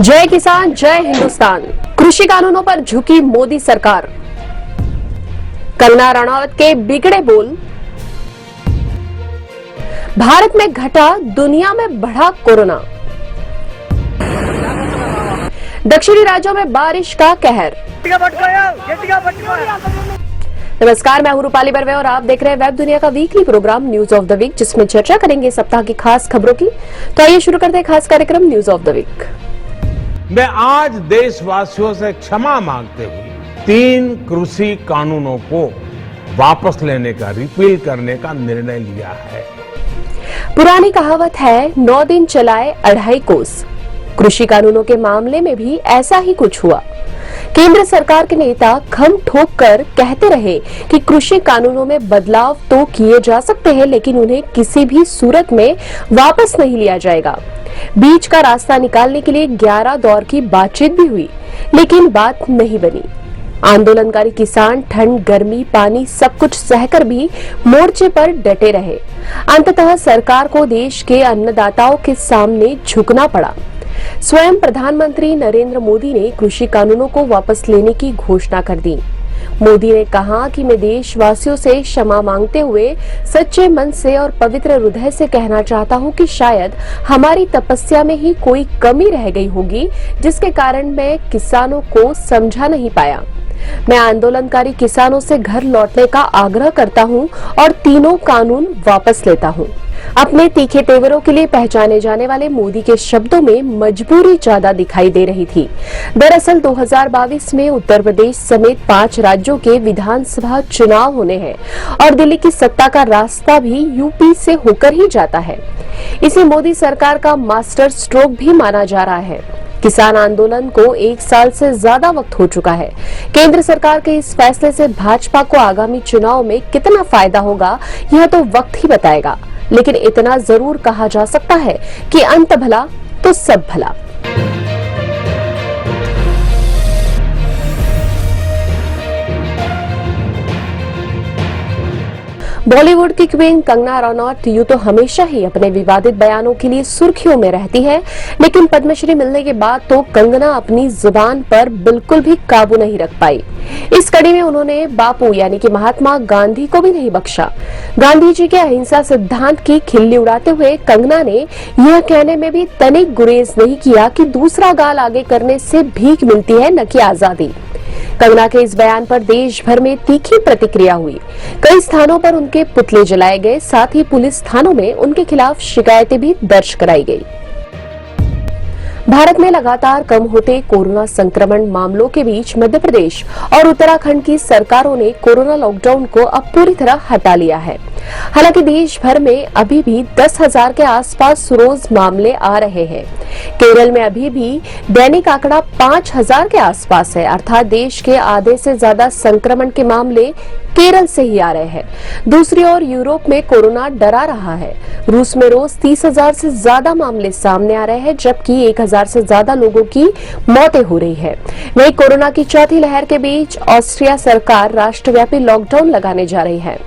जय किसान जय हिंदुस्तान। कृषि कानूनों पर झुकी मोदी सरकार। कंगना रनौत के बिगड़े बोल। भारत में घटा, दुनिया में बढ़ा कोरोना। दक्षिणी राज्यों में बारिश का कहर। नमस्कार, मैं हूं रूपाली बर्वे और आप देख रहे हैं वेब दुनिया का weekly programme news of the week, जिसमें चर्चा करेंगे सप्ताह की खास खबरों की। तो आइए शुरू करते हैं खास कार्यक्रम न्यूज ऑफ द वीक। मैं आज देशवासियों से क्षमा मांगते हुए 3 कृषि कानूनों को वापस लेने का, रिपील करने का निर्णय लिया है। पुरानी कहावत है, 9 दिन चलाए 2.5 कोस। कृषि कानूनों के मामले में भी ऐसा ही कुछ हुआ। केंद्र सरकार के नेता खम ठोक कर कहते रहे कि कृषि कानूनों में बदलाव तो किए जा सकते हैं, लेकिन उन्हें किसी भी सूरत में वापस नहीं लिया जाएगा। बीच का रास्ता निकालने के लिए 11 दौर की बातचीत भी हुई, लेकिन बात नहीं बनी। आंदोलनकारी किसान ठंड, गर्मी, पानी सब कुछ सहकर भी मोर्चे पर डटे रहे। अंततः सरकार को देश के अन्नदाताओं के सामने झुकना पड़ा। स्वयं प्रधानमंत्री नरेंद्र मोदी ने कृषि कानूनों को वापस लेने की घोषणा कर दी। मोदी ने कहा कि मैं देशवासियों से क्षमा मांगते हुए सच्चे मन से और पवित्र हृदय से कहना चाहता हूं कि शायद हमारी तपस्या में ही कोई कमी रह गई होगी, जिसके कारण मैं किसानों को समझा नहीं पाया। मैं आंदोलनकारी किसानों से घर लौटने का आग्रह करता हूं और तीनों कानून वापस लेता हूं। अपने तीखे तेवरों के लिए पहचाने जाने वाले मोदी के शब्दों में मजबूरी ज्यादा दिखाई दे रही थी। दरअसल 2022 में उत्तर प्रदेश समेत 5 राज्यों के विधानसभा चुनाव होने हैं और दिल्ली की सत्ता का रास्ता भी यूपी से होकर ही जाता है। इसे मोदी सरकार का मास्टर स्ट्रोक भी माना जा रहा है। किसान आंदोलन को 1 साल से ज्यादा वक्त हो चुका है। केंद्र सरकार के इस फैसले से भाजपा को आगामी चुनाव में कितना फायदा होगा, यह तो वक्त ही बताएगा। लेकिन इतना जरूर कहा जा सकता है कि अंत भला तो सब भला। बॉलीवुड की क्वीन कंगना रनौत यूं तो हमेशा ही अपने विवादित बयानों के लिए सुर्खियों में रहती है, लेकिन पद्मश्री मिलने के बाद तो कंगना अपनी जुबान पर बिल्कुल भी काबू नहीं रख पाई। इस कड़ी में उन्होंने बापू यानी कि महात्मा गांधी को भी नहीं बख्शा। गांधी जी के अहिंसा सिद्धांत की खिल्ली उड़ाते हुए कंगना ने यह कहने में भी तनिक गुरेज नहीं किया कि दूसरा गाल आगे करने से भीख मिलती है, न कि आजादी। कंगना के इस बयान पर देश भर में तीखी प्रतिक्रिया हुई। कई स्थानों पर उनके पुतले जलाए गए, साथ ही पुलिस थानों में उनके खिलाफ शिकायतें भी दर्ज कराई गई। भारत में लगातार कम होते कोरोना संक्रमण मामलों के बीच मध्य प्रदेश और उत्तराखंड की सरकारों ने कोरोना लॉकडाउन को अब पूरी तरह हटा लिया है। हालांकि देश भर में अभी भी 10,000 के आसपास रोज मामले आ रहे हैं। केरल में अभी भी दैनिक आंकड़ा 5,000 के आसपास है, अर्थात देश के आधे से ज्यादा संक्रमण के मामले केरल से ही आ रहे हैं। दूसरी ओर यूरोप में कोरोना डरा रहा है। रूस में रोज 30,000 से ज्यादा मामले सामने आ रहे हैं, जबकि 1,000 से ज्यादा लोगों की मौतें हो रही है। वहीं कोरोना की चौथी लहर के बीच ऑस्ट्रिया सरकार राष्ट्रव्यापी लॉकडाउन लगाने जा रही है।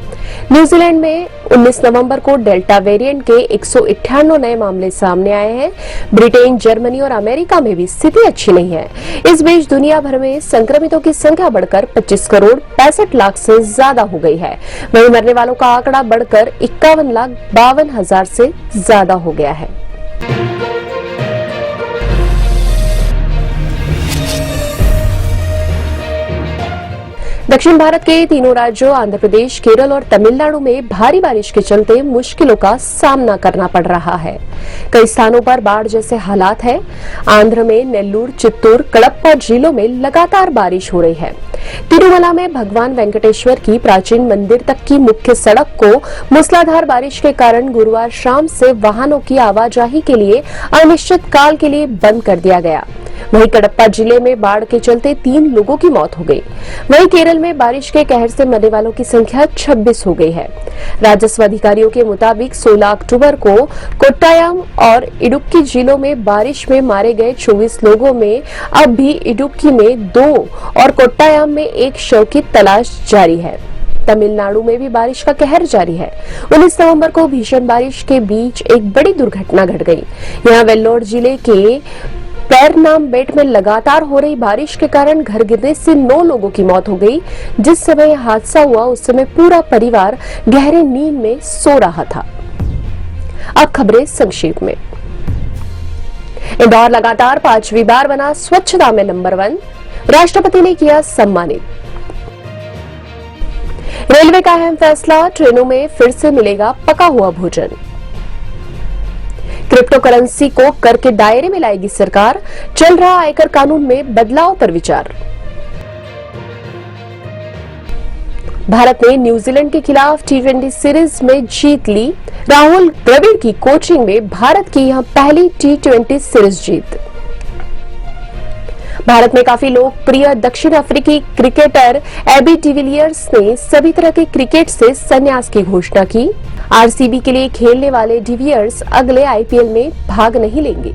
न्यूजीलैंड में 19 नवंबर को डेल्टा वेरिएंट के 198 नए मामले सामने आए हैं। ब्रिटेन, जर्मनी और अमेरिका में भी स्थिति अच्छी नहीं है। इस बीच दुनिया भर में संक्रमितों की संख्या बढ़कर 25 करोड़ 65 लाख से ज्यादा हो गई है। वहीं मरने वालों का आंकड़ा बढ़कर 51,52,000 से ज्यादा हो गया है। दक्षिण भारत के तीनों राज्यों आंध्र प्रदेश, केरल और तमिलनाडु में भारी बारिश के चलते मुश्किलों का सामना करना पड़ रहा है। कई स्थानों पर बाढ़ जैसे हालात हैं। आंध्र में नेल्लूर, चित्तूर, कडप्पा जिलों में लगातार बारिश हो रही है। तिरुमला में भगवान वेंकटेश्वर की प्राचीन मंदिर तक की मुख्य सड़क को मूसलाधार बारिश के कारण गुरुवार शाम से वाहनों की आवाजाही के लिए अनिश्चित काल के लिए बंद कर दिया गया। वहीं कडप्पा जिले में बाढ़ के चलते 3 लोगों की मौत हो गई। वहीं केरल में बारिश के कहर से मरने वालों की संख्या 26 हो गई है। राजस्व अधिकारियों के मुताबिक 16 अक्टूबर को कोट्टायम और इडुक्की जिलों में बारिश में मारे गए 24 लोगों में अब भी इडुक्की में 2 और कोट्टायम में 1 शव की तलाश जारी है। तमिलनाडु में भी बारिश का कहर जारी है। 19 नवंबर को भीषण बारिश के बीच एक बड़ी दुर्घटना घट गई। यहाँ वेल्लोर जिले के पैरनामबेट में लगातार हो रही बारिश के कारण घर गिरने से 9 लोगों की मौत हो गई। जिस समय यह हादसा हुआ उस समय पूरा परिवार गहरे नींद में सो रहा था। अब खबरें संक्षेप में। इंदौर लगातार 5वीं बार बना स्वच्छता में नंबर 1, राष्ट्रपति ने किया सम्मानित। रेलवे का अहम फैसला, ट्रेनों में फिर से मिलेगा पका हुआ भोजन। क्रिप्टो करेंसी को कर के दायरे में लाएगी सरकार, चल रहा आयकर कानून में बदलाव पर विचार। भारत ने न्यूजीलैंड के खिलाफ T20 सीरीज में जीत ली। राहुल द्रविड़ की कोचिंग में भारत की यह पहली T20 सीरीज जीत। भारत में काफी लोकप्रिय दक्षिण अफ्रीकी क्रिकेटर एबी डिविलियर्स ने सभी तरह के क्रिकेट से संन्यास की घोषणा की। आरसीबी के लिए खेलने वाले डिविलियर्स अगले आईपीएल में भाग नहीं लेंगे।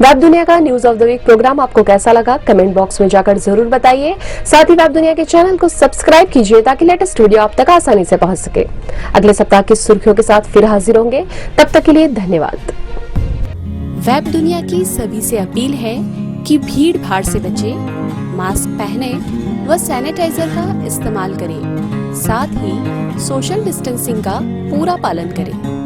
वेब दुनिया का news of the week programme आपको कैसा लगा कमेंट बॉक्स में जाकर जरूर बताइए। साथ ही वेब दुनिया के चैनल को सब्सक्राइब कीजिए ताकि लेटेस्ट वीडियो आप तक आसानी से पहुंच सके। अगले सप्ताह की सुर्खियों के साथ फिर हाजिर होंगे, तब तक के लिए धन्यवाद। वेब दुनिया की सभी से अपील है कि भीड़ भाड़ से बचें, मास्क पहने व सैनिटाइजर का इस्तेमाल करें। साथ ही सोशल डिस्टेंसिंग का पूरा पालन करें।